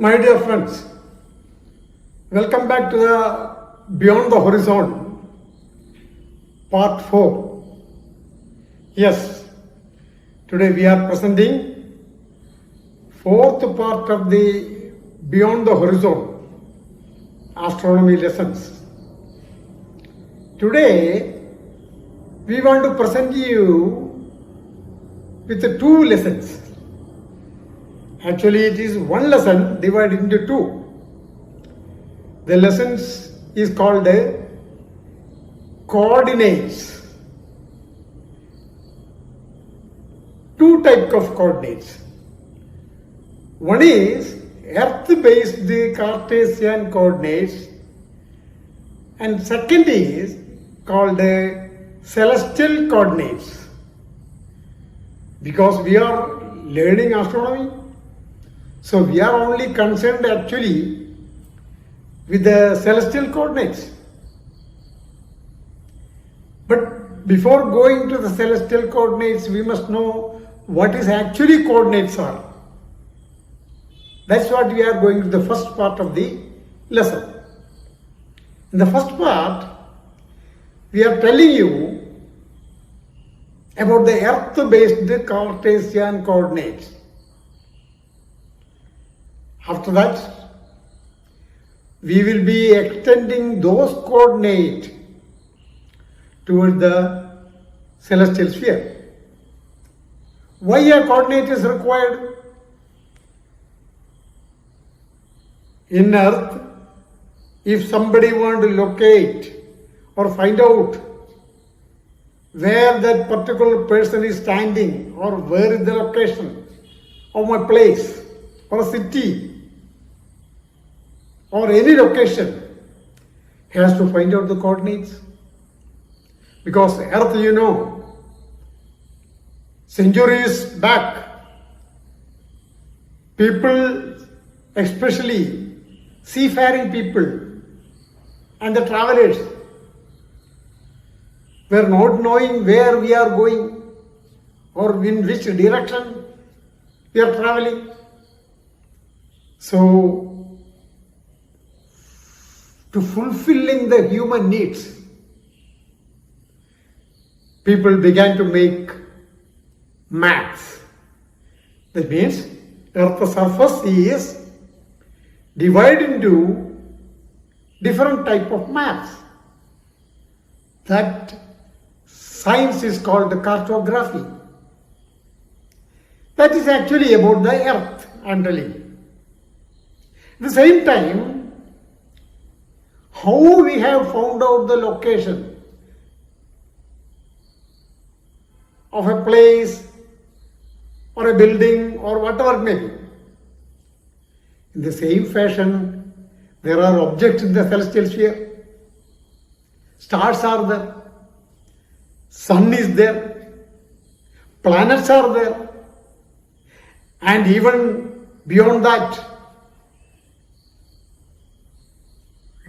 My dear friends, welcome back to the Beyond the Horizon, part 4. Yes, today we are presenting fourth part of the Beyond the Horizon astronomy lessons. Today we want to present you with two lessons. Actually, it is one lesson divided into two. The lessons is called coordinates. Two types of coordinates. One is Earth-based Cartesian coordinates, and second is called celestial coordinates. Because we are learning astronomy, so we are only concerned actually with the celestial coordinates. But before going to the celestial coordinates, we must know what is actually coordinates are. That's what we are going to the first part of the lesson. In the first part, we are telling you about the Earth-based Cartesian coordinates. After that, we will be extending those coordinates towards the celestial sphere. Why a coordinate is required? In Earth, if somebody wants to locate or find out where that particular person is standing or where is the location of my place or a city or any location, he has to find out the coordinates. Because Earth, you know, centuries back, people, especially seafaring people and the travelers, were not knowing where we are going or in which direction we are traveling. So, to fulfilling the human needs, people began to make maps. That means Earth's surface is divided into different type of maps. That science is called the cartography. That is actually about the Earth, I am telling you. At the same time, how we have found out the location of a place or a building or whatever it may be. In the same fashion, there are objects in the celestial sphere. Stars are there. Sun is there. Planets are there. And even beyond that,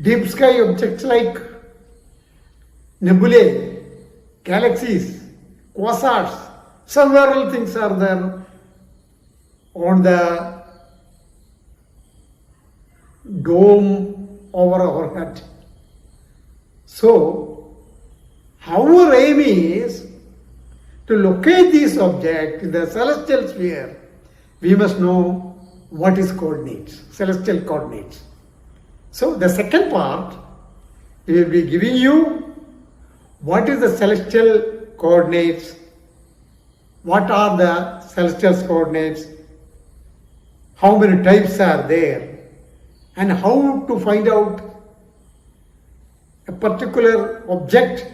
deep sky objects like nebulae, galaxies, quasars, several things are there on the dome over our head. So, our aim is to locate these objects in the celestial sphere. We must know what is coordinates, celestial coordinates. So, the second part, we will be giving you what is the celestial coordinates, what are the celestial coordinates, how many types are there, and how to find out a particular object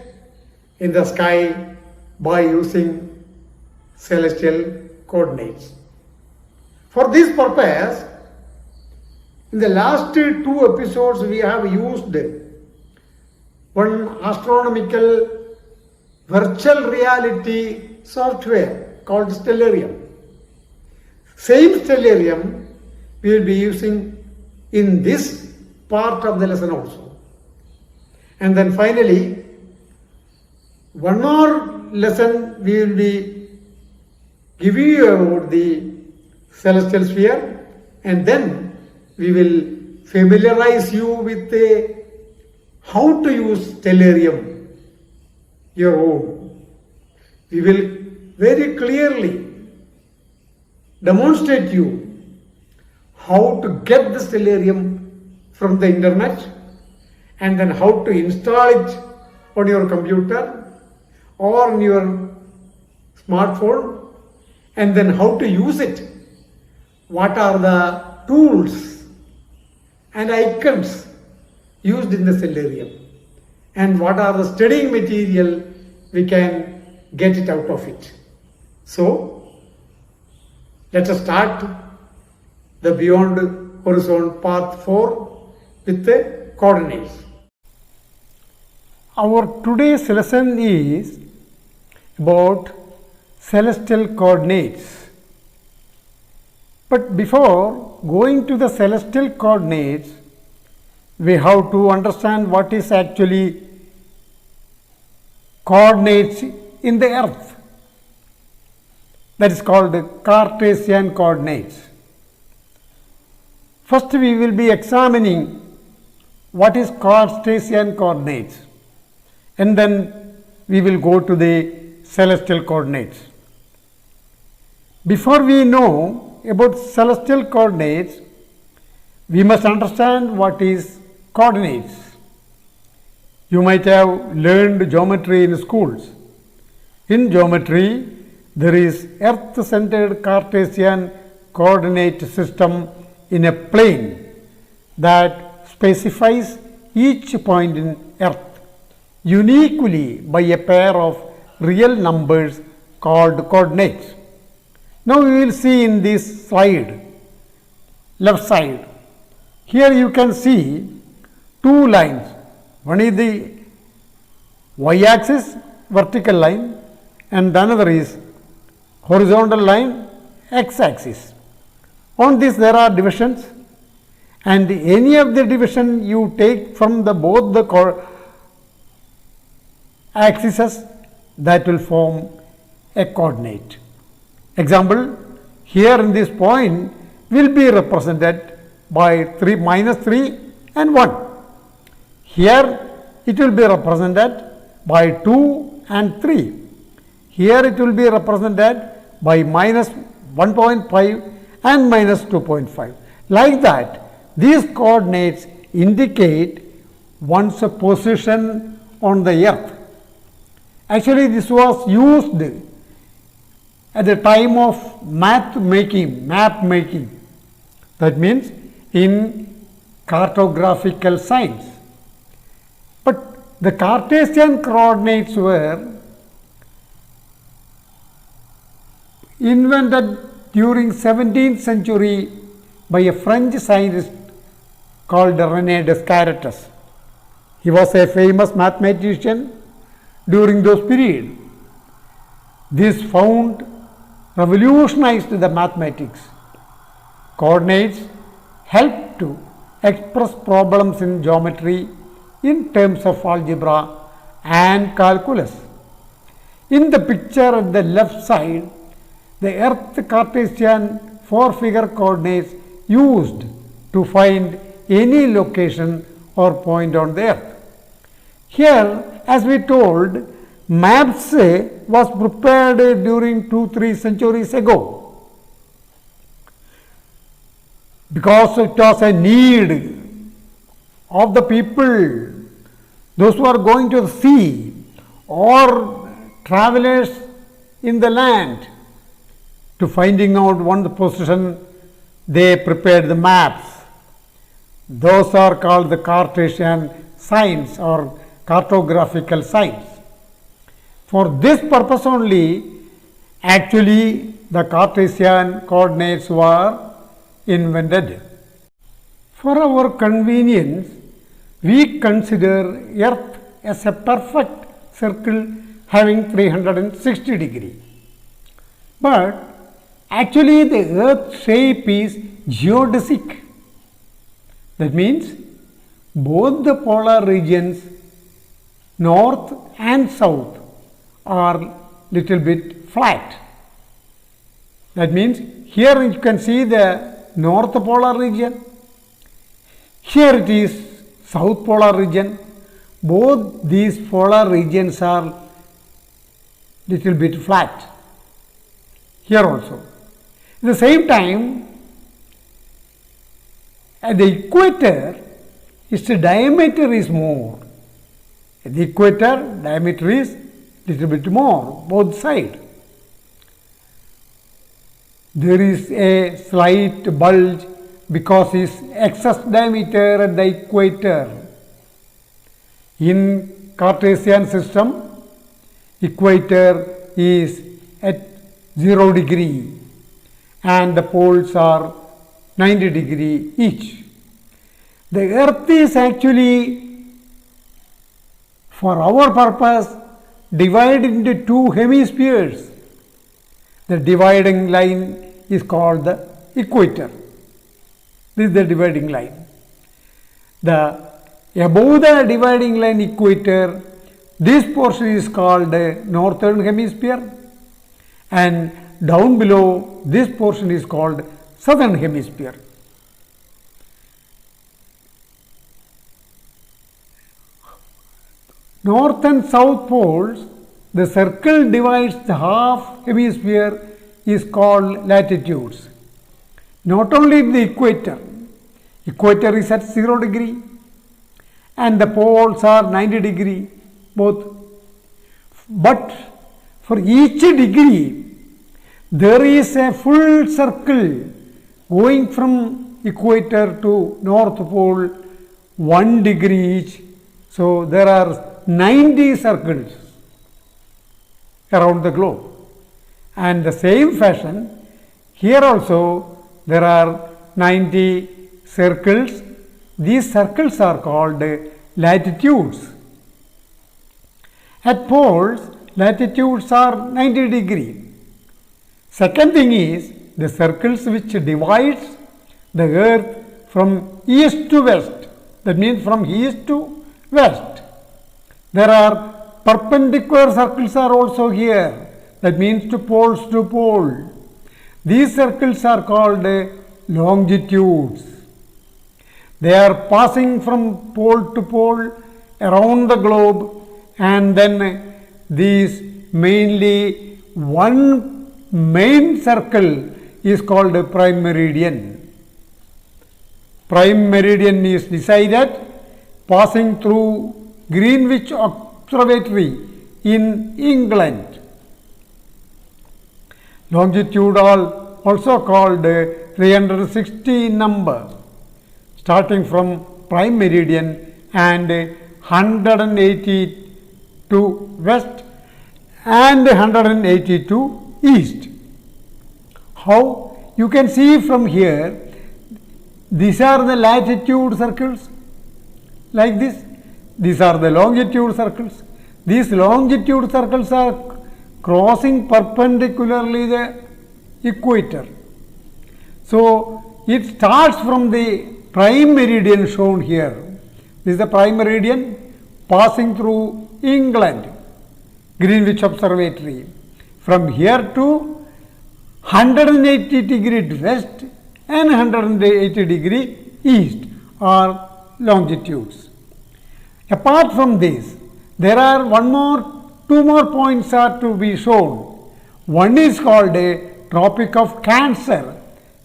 in the sky by using celestial coordinates. For this purpose, in the last two episodes, we have used one astronomical virtual reality software called Stellarium. Same Stellarium we will be using in this part of the lesson also. And then finally, one more lesson we will be giving you about the celestial sphere, and then we will familiarize you with how to use stellarium, your own. We will very clearly demonstrate you how to get the stellarium from the internet and then how to install it on your computer or on your smartphone and then how to use it. What are the tools and icons used in the stellarium and what are the studying material we can get it out of it. So, let us start the Beyond Horizon Part 4 with the coordinates. Our today's lesson is about celestial coordinates. But before going to the celestial coordinates, we have to understand what is actually coordinates in the earth. That is called Cartesian coordinates. First we will be examining what is Cartesian coordinates and then we will go to the celestial coordinates. Before we know about celestial coordinates, we must understand what is coordinates. You might have learned geometry in schools. In geometry, there is earth-centered Cartesian coordinate system in a plane that specifies each point in earth uniquely by a pair of real numbers called coordinates. Now we will see in this slide, left side. Here you can see two lines. One is the y-axis vertical line and another is horizontal line x-axis. On this there are divisions and any of the division you take from the both the axes that will form a coordinate. Example, here in this point will be represented by -3 and 1. Here it will be represented by 2 and 3. Here it will be represented by -1.5 and -2.5. Like that, these coordinates indicate one's position on the earth. Actually, this was used at the time of map making. That means in cartographical science. But the Cartesian coordinates were invented during 17th century by a French scientist called René Descartes. He was a famous mathematician during those periods. This found revolutionized the mathematics. Coordinates help to express problems in geometry in terms of algebra and calculus. In the picture at the left side, the earth Cartesian 4-figure coordinates used to find any location or point on the earth. Here, as we told, maps was prepared during 2-3 centuries ago because it was a need of the people, those who are going to the sea or travelers in the land, to finding out one position. They prepared the maps. Those are called the Cartesian science or cartographical science. For this purpose only, actually the Cartesian coordinates were invented. For our convenience, we consider Earth as a perfect circle having 360 degrees. But actually the Earth shape is geodesic. That means both the polar regions, north and south, are little bit flat. That means here you can see the north polar region Here it is south polar region. Both these polar regions are little bit flat. Here also. At the same time, at the equator, its diameter is more. At the equator, diameter is little bit more, both sides. There is a slight bulge because its excess diameter at the equator. In Cartesian system, equator is at 0 degree and the poles are 90 degree each. The earth is actually, for our purpose, divided into two hemispheres. The dividing line is called the equator. This is the dividing line. Above the dividing line equator, this portion is called the northern hemisphere, and down below this portion is called southern hemisphere. North and south poles, the circle divides the half hemisphere is called latitudes. Not only the equator is at 0 degree and the poles are 90 degree both. But for each degree, there is a full circle going from equator to north pole 1 degree each. So there are 90 circles around the globe. And the same fashion, here also there are 90 circles. These circles are called latitudes. At poles, latitudes are 90 degree. Second thing is the circles which divides the earth from east to west. That means from east to west. There are perpendicular circles are also here. That means to pole. These circles are called longitudes. They are passing from pole to pole around the globe, and then these mainly one main circle is called a prime meridian. Prime meridian is decided passing through Greenwich Observatory in England. Longitude also called 360 number, starting from prime meridian and 180 to west and 180 to east. How? You can see from here, these are the latitude circles like this. These are the longitude circles. These longitude circles are crossing perpendicularly the equator. So it starts from the prime meridian shown here. This is the prime meridian passing through England, Greenwich Observatory. From here to 180 degree two and 180 degree east are longitudes. Apart from this, there are two more points are to be shown. One is called a Tropic of Cancer,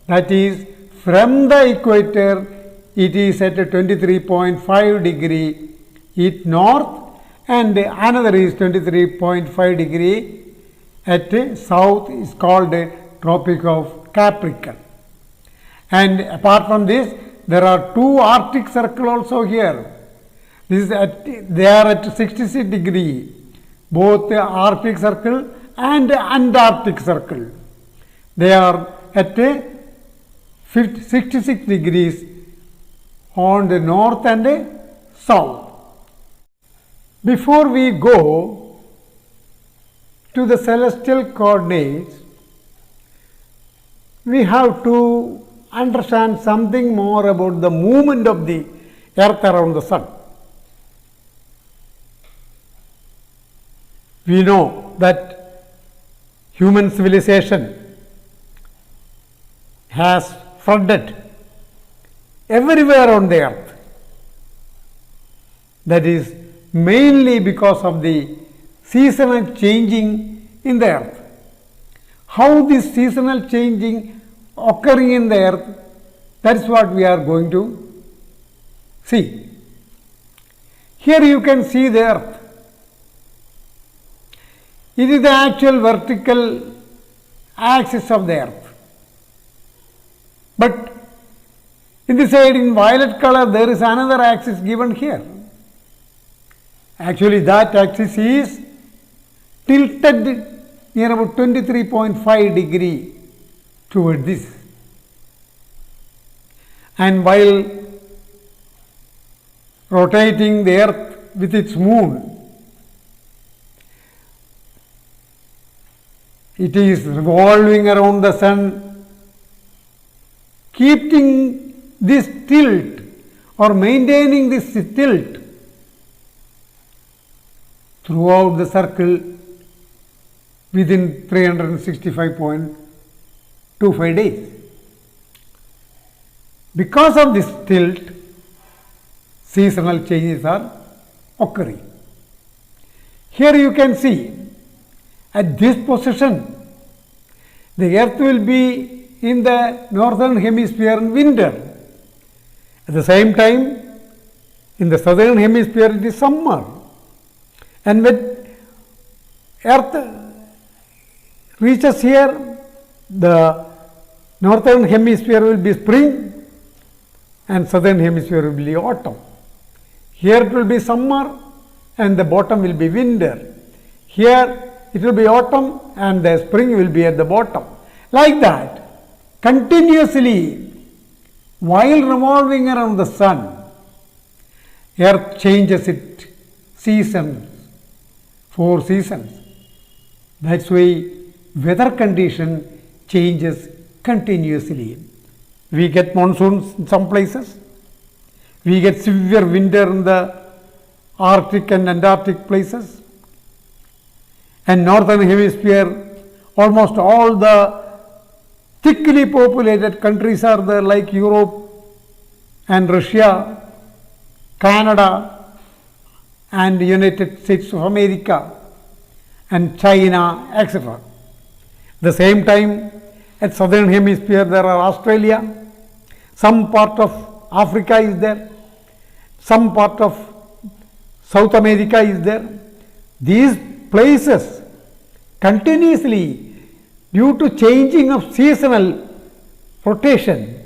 that is from the equator it is at 23.5 degree east north, and another is 23.5 degree at south is called a Tropic of Capricorn. And apart from this, there are two Arctic circles also here. They are at 66 degree, both the Arctic circle and Antarctic circle. They are at 66 degrees on the north and south. Before we go to the celestial coordinates, we have to understand something more about the movement of the earth around the sun. We know that human civilization has flooded everywhere on the earth. That is mainly because of the seasonal changing in the earth. How this seasonal changing occurring in the earth, that is what we are going to see. Here you can see the earth. It is the actual vertical axis of the earth. But in the side in violet color there is another axis given here. Actually that axis is tilted near about 23.5 degree toward this. And while rotating the earth with its moon, it is revolving around the sun, keeping this tilt or maintaining this tilt throughout the circle within 365.25 days. Because of this tilt, seasonal changes are occurring. Here you can see at this position the earth will be in the northern hemisphere in winter. At the same time in the southern hemisphere it is summer. And when earth reaches here, the northern hemisphere will be spring and southern hemisphere will be autumn. Here it will be summer and the bottom will be winter. Here it will be autumn and the spring will be at the bottom. Like that, continuously, while revolving around the sun, earth changes its seasons, 4 seasons. That's why weather condition changes continuously. We get monsoons in some places. We get severe winter in the Arctic and Antarctic places. And northern hemisphere, almost all the thickly populated countries are there, like Europe and Russia, Canada and United States of America and China, etc. At the same time, at southern hemisphere there are Australia, some part of Africa is there, some part of South America is there. These places continuously, due to changing of seasonal rotation,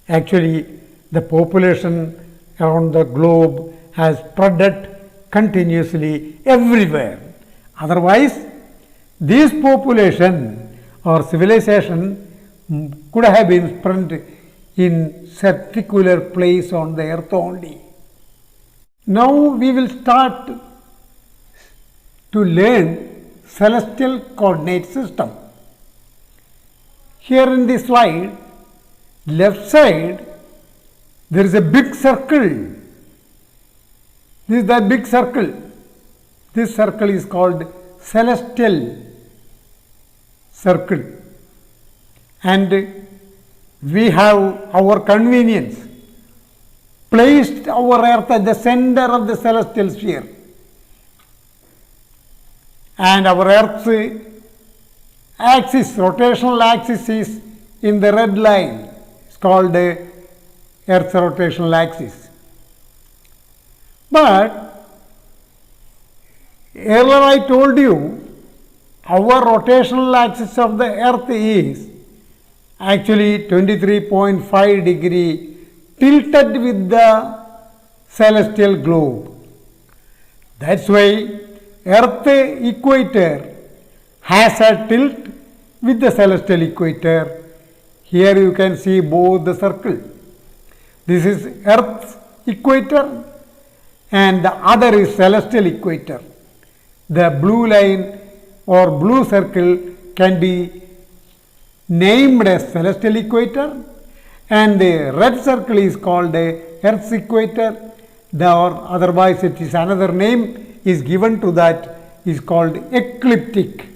actually the population around the globe has spread continuously everywhere. Otherwise, this population or civilization could have been spread in particular place on the earth only. Now we will start to learn celestial coordinate system. Here in this slide, left side, there is a big circle. This is the big circle. This circle is called celestial circle. And we have our convenience placed our earth at the center of the celestial sphere. And our earth's axis, rotational axis is in the red line. It's called Earth's rotational axis. But earlier I told you our rotational axis of the earth is actually 23.5 degree tilted with the celestial globe. That's why earth equator has a tilt with the celestial equator. Here you can see both the circle. This is earth's equator and the other is celestial equator. The blue line or blue circle can be named as celestial equator and the red circle is called earth's equator, or otherwise it is another name is given to that, is called ecliptic.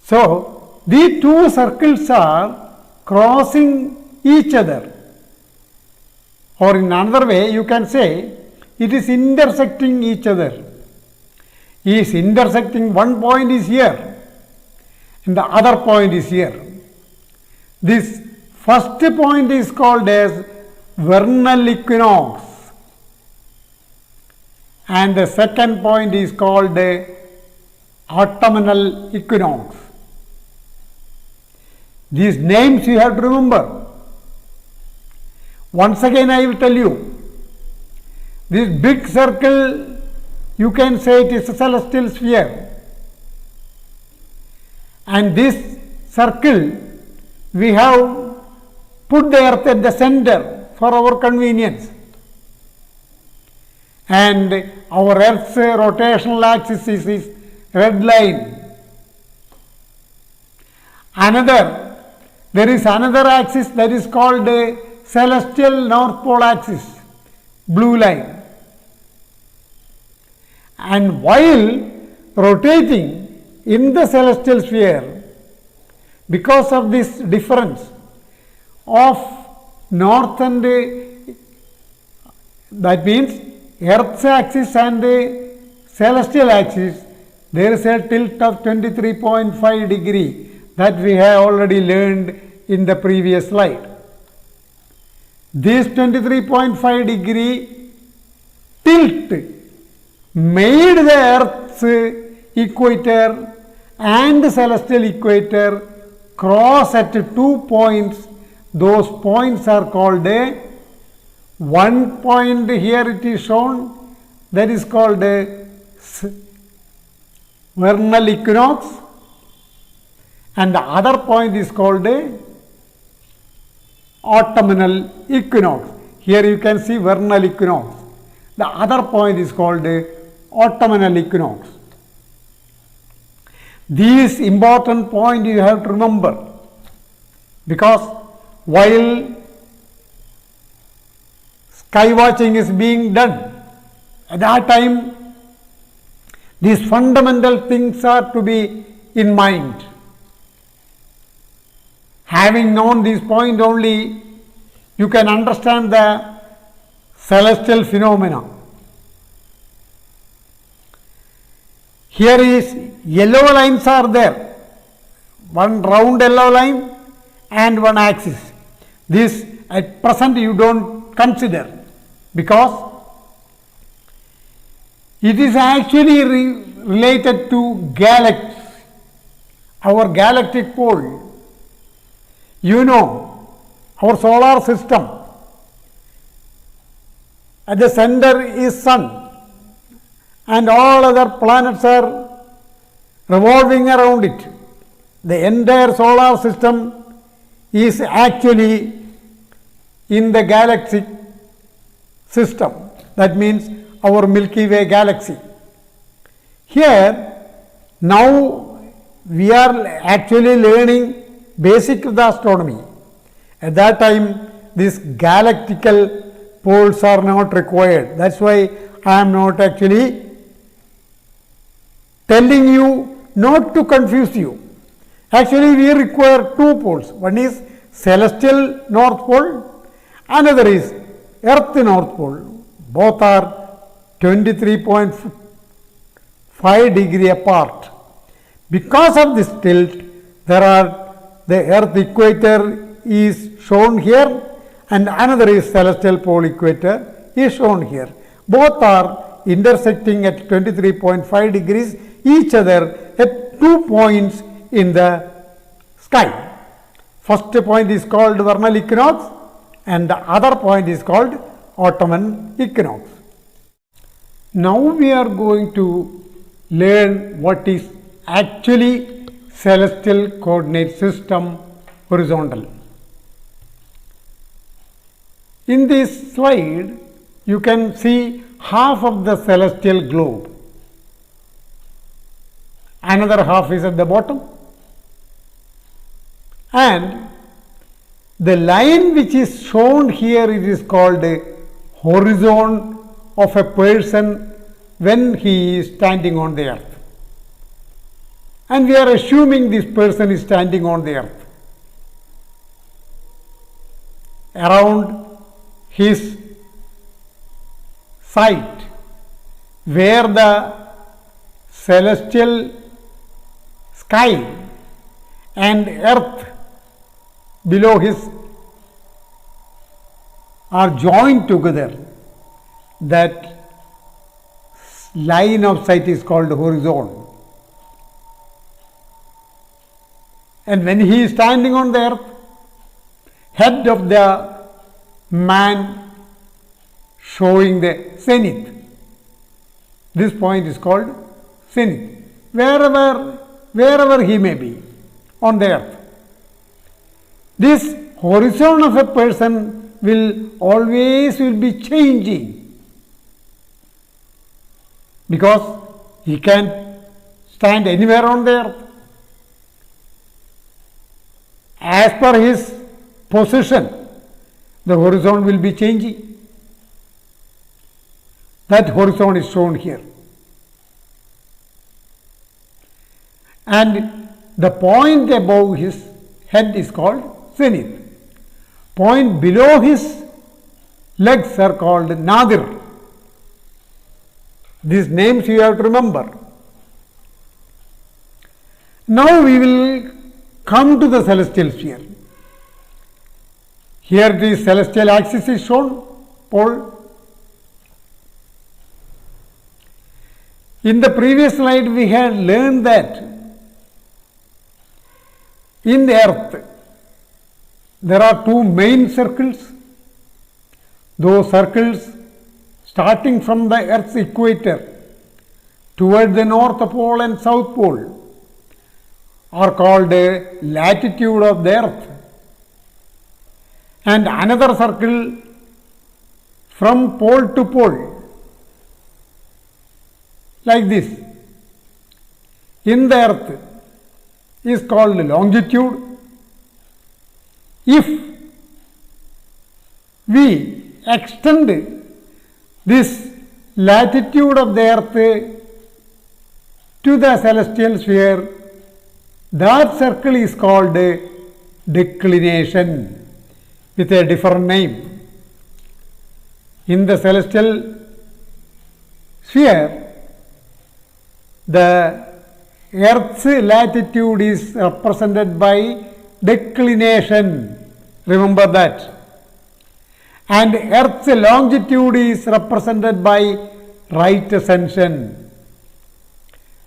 So these two circles are crossing each other, or in another way you can say it is intersecting each other. Is intersecting, one point is here and the other point is here. This first point is called as vernal equinox and the second point is called autumnal equinox. These names you have to remember. Once again I will tell you, this big circle, you can say it is a celestial sphere, and this circle we have put the earth at the center for our convenience, and our earth's rotational axis is this red line. There is another axis that is called a celestial north pole axis, blue line. And while rotating in the celestial sphere, because of this difference of north and that means Earth's axis and the celestial axis, there is a tilt of 23.5 degree that we have already learned in the previous slide. This 23.5 degree tilt made the Earth's equator and the celestial equator cross at 2 points. Those points are called one point here it is shown, that is called vernal equinox, and the other point is called autumnal equinox. Here you can see vernal equinox. The other point is called autumnal equinox. These important points you have to remember, because while sky watching is being done, at that time these fundamental things are to be in mind. Having known this point only, you can understand the celestial phenomena. Here is yellow lines are there, one round yellow line and one axis. This at present you don't consider, because it is actually related to galaxies, our galactic pole. You know, our solar system, at the center is sun, and all other planets are revolving around it. The entire solar system is actually in the galaxy system. That means our Milky Way galaxy. Here, now we are actually learning basic of the astronomy. At that time, these galactical poles are not required. That's why I am not actually telling you not to confuse you. Actually, we require two poles. One is celestial north pole, another is earth north pole. Both are 23.5 degree apart. Because of this tilt, the earth equator is shown here and another is celestial pole equator is shown here. Both are intersecting at 23.5 degrees each other at 2 points in the sky. First point is called vernal equinox and the other point is called autumnal equinox. Now we are going to learn what is actually celestial coordinate system horizontal. In this slide, you can see half of the celestial globe. Another half is at the bottom. And the line which is shown here, it is called a horizon of a person when he is standing on the earth. And we are assuming this person is standing on the earth. Around his site where the celestial sky and earth below his are joined together, that line of sight is called horizon. And when he is standing on the earth, head of the man showing the zenith. This point is called zenith. Wherever he may be on the earth. This horizon of a person will always be changing, because he can stand anywhere on the earth. As per his position, the horizon will be changing. That horizon is shown here. And the point above his head is called zenith. Point below his legs are called nadir. These names you have to remember. Now we will come to the celestial sphere. Here the celestial axis is shown, pole. In the previous slide we had learned that in the earth there are two main circles. Those circles starting from the earth's equator toward the north pole and south pole are called a latitude of the earth, and another circle from pole to pole, like this, in the earth is called longitude. If we extend this latitude of the earth to the celestial sphere, that circle is called declination with a different name. In the celestial sphere, the earth's latitude is represented by declination. Remember that. And earth's longitude is represented by right ascension.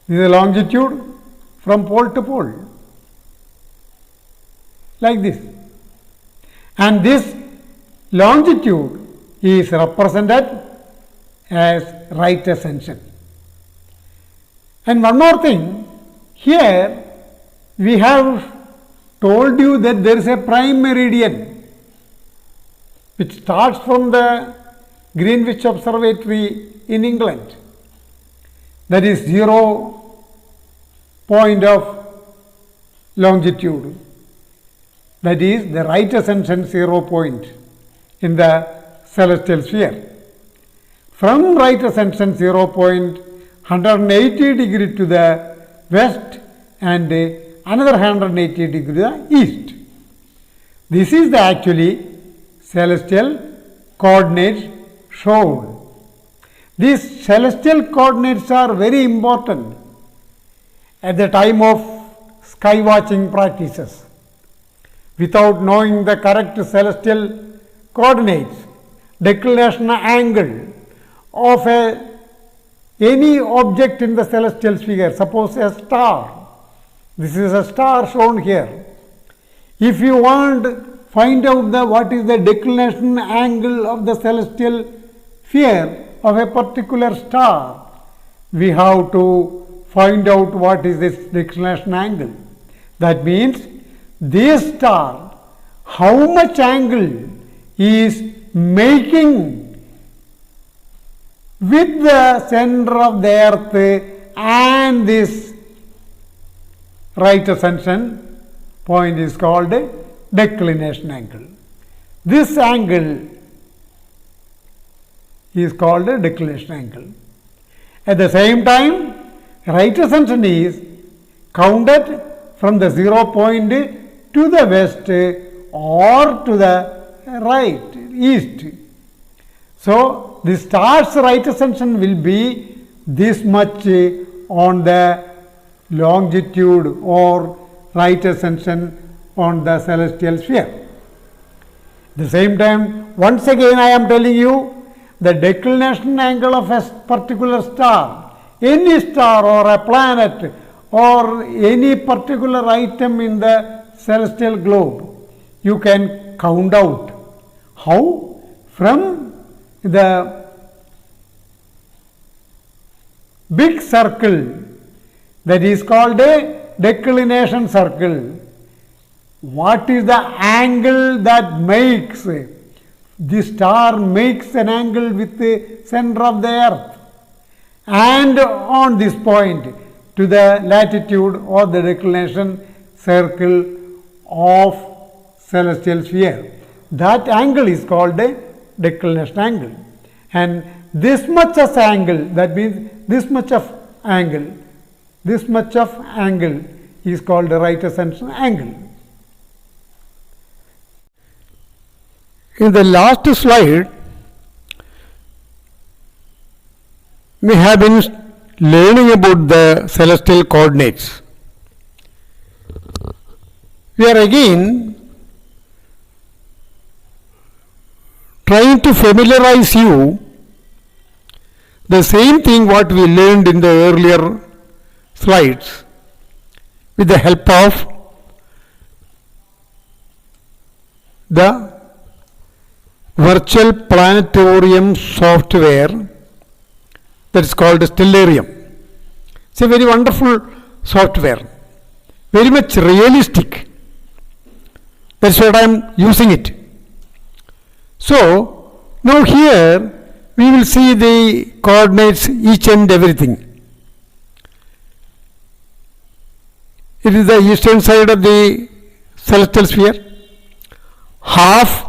This is the longitude from pole to pole, like this. And this longitude is represented as right ascension. And one more thing, here we have told you that there is a prime meridian which starts from the Greenwich Observatory in England. That is 0 point of longitude. That is the right ascension 0 point in the celestial sphere. From right ascension 0 point, 180 degree to the west and another 180 degree to the east. This is the actually celestial coordinates shown. These celestial coordinates are very important at the time of sky watching practices. Without knowing the correct celestial coordinates, declination angle of any object in the celestial sphere, suppose a star. This is a star shown here. If you want to find out what is the declination angle of the celestial sphere of a particular star, we have to find out what is this declination angle. That means this star, how much angle is making with the center of the earth and this right ascension point is called declination angle. This angle is called a declination angle. At the same time, right ascension is counted from the 0 point to the west or to the right, east. So, the star's right ascension will be this much on the longitude or right ascension on the celestial sphere. At the same time, once again I am telling you, the declination angle of a particular star, any star or a planet or any particular item in the celestial globe, you can count out. How? From the big circle that is called a declination circle. What is the angle that makes? The star makes an angle with the center of the earth, and on this point to the latitude or the declination circle of celestial sphere. That angle is called a declination angle, and this much of angle, that means this much of angle is called the right ascension angle. In the last slide, we have been learning about the celestial coordinates. We are again trying to familiarize you the same thing what we learned in the earlier slides with the help of the virtual planetarium software that is called Stellarium. It's a very wonderful software, very much realistic. That's what I am using it. So now here we will see the coordinates, each and everything. It is the eastern side of the celestial sphere. Half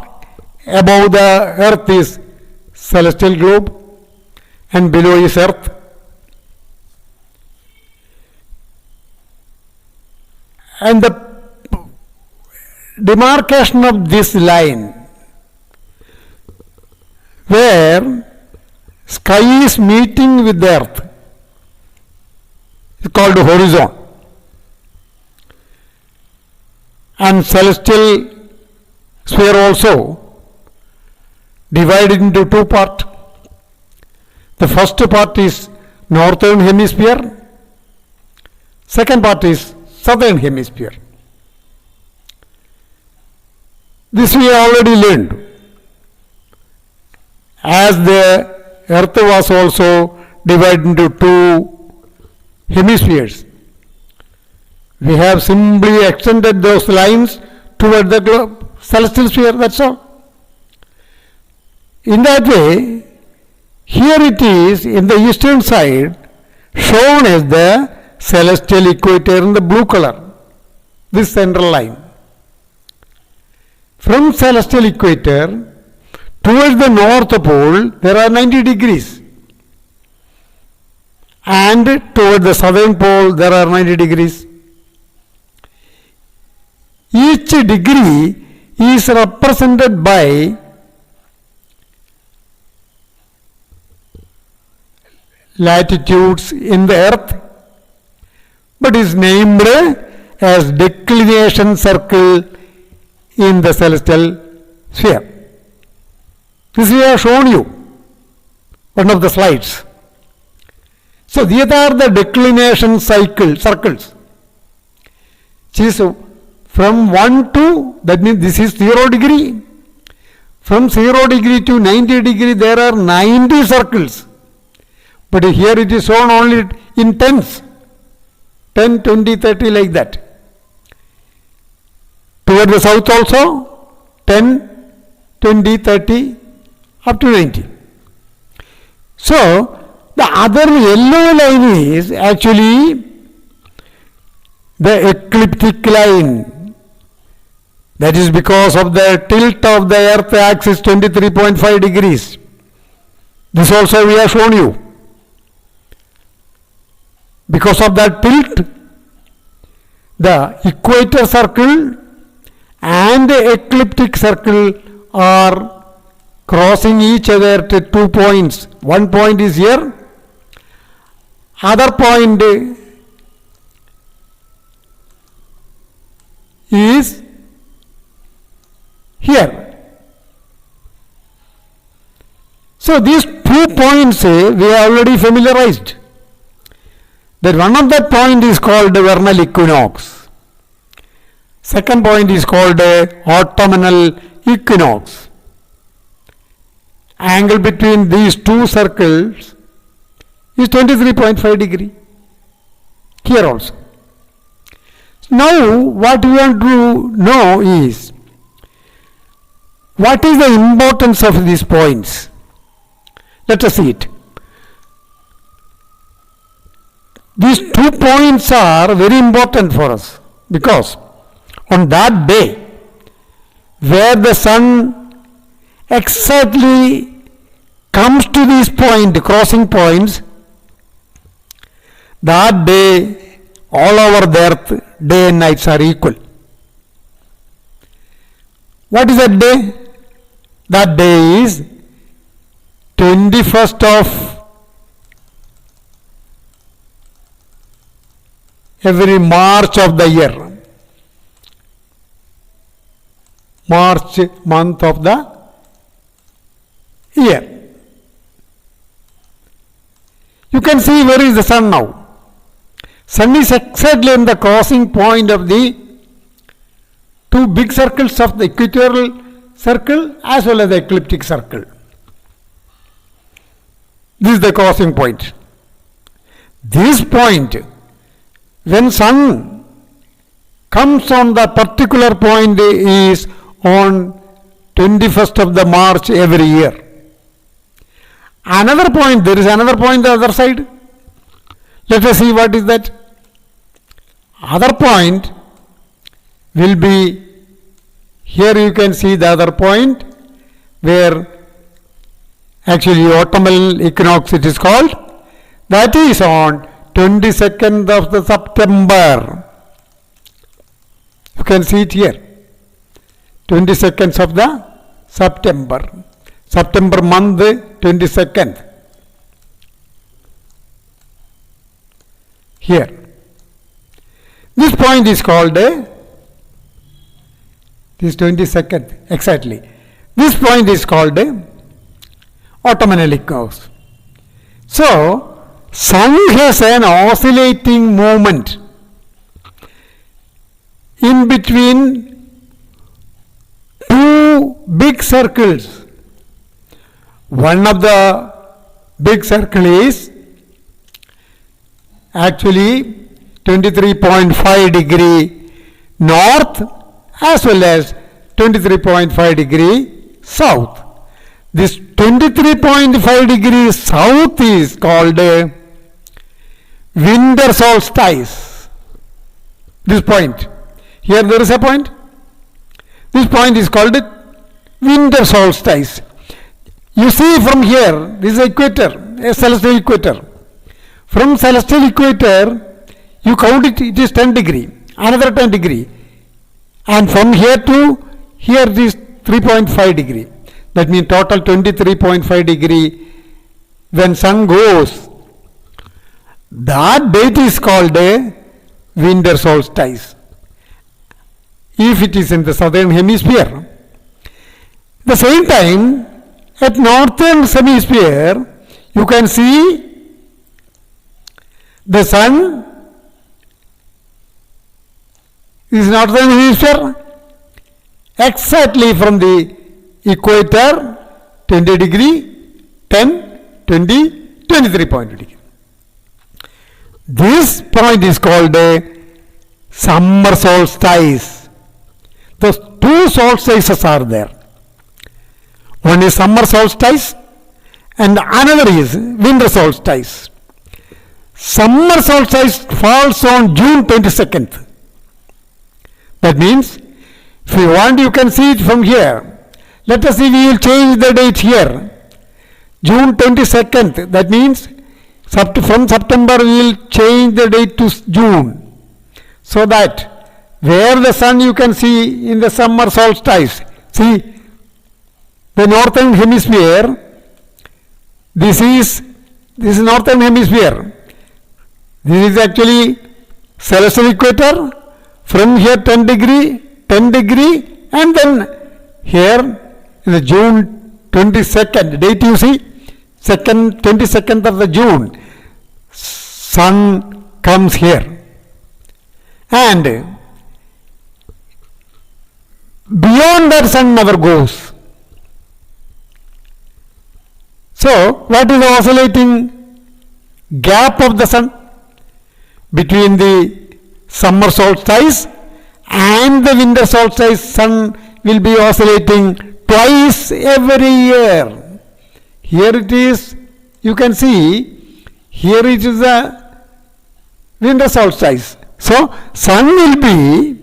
above the earth is celestial globe, and below is earth. And the demarcation of this line, where sky is meeting with the earth, is called horizon. And celestial sphere also divided into two parts. The first part is northern hemisphere, second part is southern hemisphere. This we already learned, as the earth was also divided into two hemispheres. We have simply extended those lines toward the globe, celestial sphere, that's all. In that way, here it is in the eastern side shown as the celestial equator in the blue color, this central line. From celestial equator towards the north pole there are 90 degrees, and toward the southern pole there are 90 degrees. Each degree is represented by latitudes in the earth, but is named as declination circle in the celestial sphere. This we have shown you, one of the slides. So these are the declination circles. Which is from 1 to, that means this is 0 degree. From 0 degree to 90 degree there are 90 circles. But here it is shown only in tens, 10, 20, 30 like that. Toward the south also 10, 20, 30 up to 90. So the other yellow line is actually the ecliptic line. That is because of the tilt of the earth axis 23.5 degrees. This also we have shown you. Because of that tilt, the equator circle and the ecliptic circle are crossing each other at 2 points. One point is here, other point is here. So these 2 points we are already familiarized. That one of that point is called vernal equinox. Second point is called autumnal equinox. Angle between these two circles is 23.5 degree. Here also. Now what we want to know is, what is the importance of these points? Let us see it. These 2 points are very important for us, because on that day where the sun exactly comes to this point, crossing points, that day all over the earth, day and nights are equal. What is that day? That day is 21st of every March of the year. March month of the year. You can see where is the sun now. Sun is exactly in the crossing point of the 2 big circles of the equatorial circle as well as the ecliptic circle. This is the crossing point. This point, when sun comes on the particular point, is on 21st of the March every year. Another point, there is another point the other side. Let us see what is that. Other point will be, here you can see the other point where actually autumnal equinox it is called. That is on 22nd of the September. You can see it here. 22nd of the September. September month 22nd. Here. This point is called this 22nd exactly. This point is called autumnal equinox. So, sun has an oscillating movement in between 2 big circles. One of the big circle is actually 23.5 degree north as well as 23.5 degree south. This 23.5 degrees south is called winter solstice. This point. Here there is a point. This point is called winter solstice. You see from here, this is equator, a celestial equator. From celestial equator, you count it, it is 10 degree, another 10 degree. And from here to here it is 3.5 degree. That means total 23.5 degree when sun goes. That date is called a winter solstice, if it is in the southern hemisphere. At the same time, at northern hemisphere, you can see the sun is northern hemisphere exactly from the equator 20 degree, 10, 20, 23.2 degree. This point is called a summer solstice. Those 2 solstices are there. One is summer solstice and another is winter solstice. Summer solstice falls on June 22nd. That means, if you want, you can see it from here. Let us see, we will change the date here. June 22nd, that means from September we will change the date to June. So that where the sun you can see in the summer solstice, see the northern hemisphere. This is northern hemisphere. This is actually celestial equator. From here 10 degree, and then here in the June 22nd, date you see, 22nd of the June, sun comes here. And beyond that sun never goes. So, what is the oscillating gap of the sun between the summer solstice and the winter solstice? Sun will be oscillating twice every year. Here it is, you can see, here it is the winter solstice. So, sun will be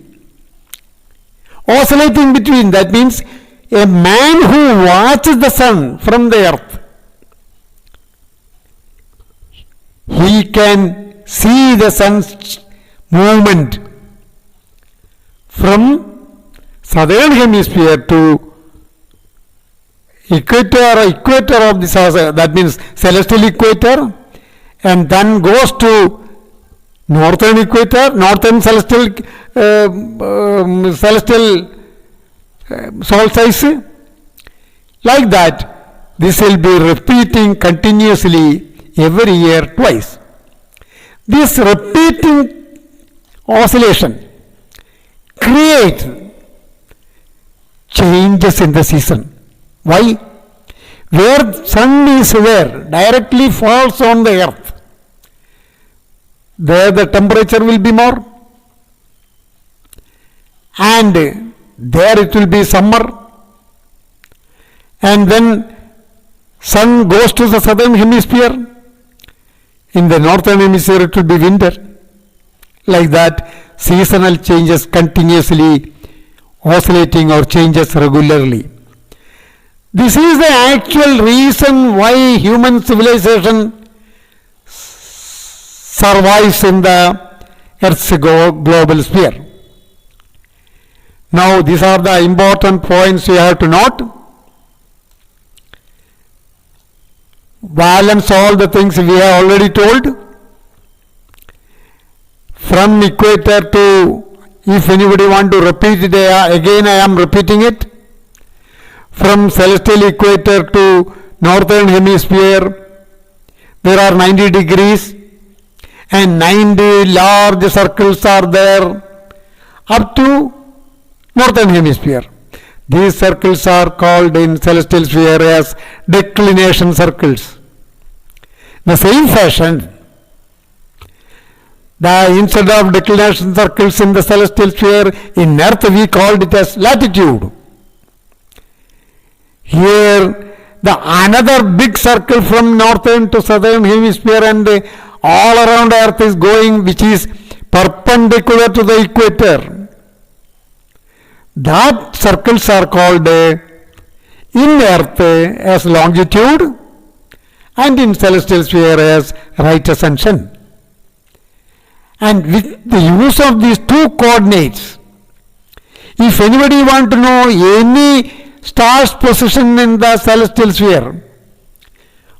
oscillating between, that means a man who watches the sun from the earth, he can see the sun's movement from southern hemisphere to equator of the south, that means celestial equator, and then goes to northern equator, northern celestial solstice. Like that, this will be repeating continuously every year twice. This repeating oscillation creates changes in the season. Why? Where sun is there, directly falls on the earth, there the temperature will be more, and there it will be summer, and then sun goes to the southern hemisphere, in the northern hemisphere it will be winter. Like that, seasonal changes continuously oscillating or changes regularly. This is the actual reason why human civilization survives in the Earth's global sphere. Now, these are the important points you have to note. Balance all the things we have already told. From equator to, if anybody want to repeat it again, I am repeating it. From celestial equator to northern hemisphere, there are 90 degrees and 90 large circles are there up to northern hemisphere. These circles are called in celestial sphere as declination circles. The same fashion, instead of declination circles in the celestial sphere, in earth we called it as latitude. Here, the another big circle from northern to southern hemisphere and all around earth is going, which is perpendicular to the equator. That circles are called in earth as longitude and in celestial sphere as right ascension. And with the use of these two coordinates, if anybody want to know any star's position in the celestial sphere,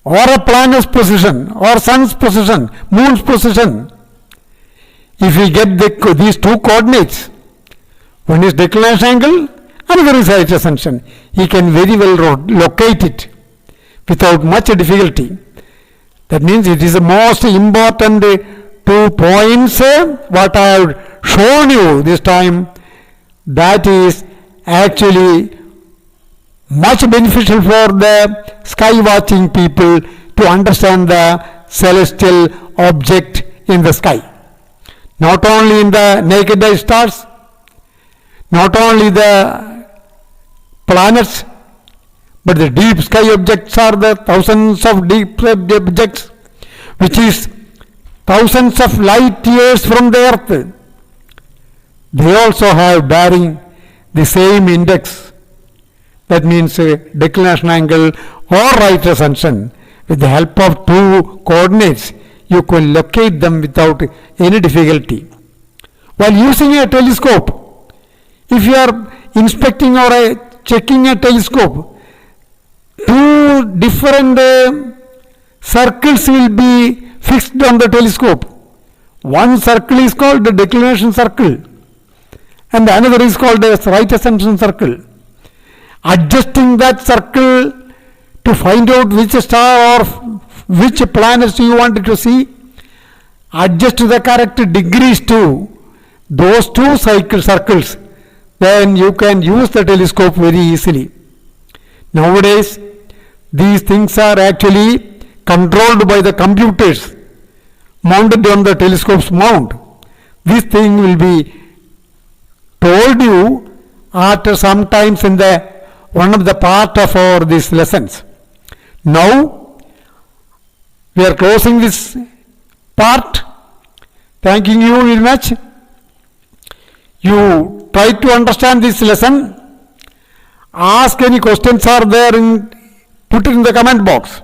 or a planet's position, or sun's position, moon's position, if we get these two coordinates, one is declination angle, another is right ascension, he can very well locate it without much difficulty. That means it is the most important 2 points what I have shown you this time. That is actually much beneficial for the sky watching people to understand the celestial object in the sky. Not only in the naked eye stars, not only the planets, but the deep sky objects are the thousands of deep objects, which is thousands of light years from the earth. They also have bearing the same index. That means declination angle or right ascension. With the help of 2 coordinates, you can locate them without any difficulty. While using a telescope, if you are inspecting or checking a telescope, two different circles will be fixed on the telescope. One circle is called the declination circle and another is called the right ascension circle. Adjusting that circle to find out which star or which planets you want to see, adjust the correct degrees to those two circles, then you can use the telescope very easily. Nowadays, these things are actually controlled by the computers mounted on the telescope's mount. This thing will be told you at sometimes in the one of the part of our these lessons. Now we are closing this part. Thanking you very much. You try to understand this lesson. Ask any questions are there, put it in the comment box.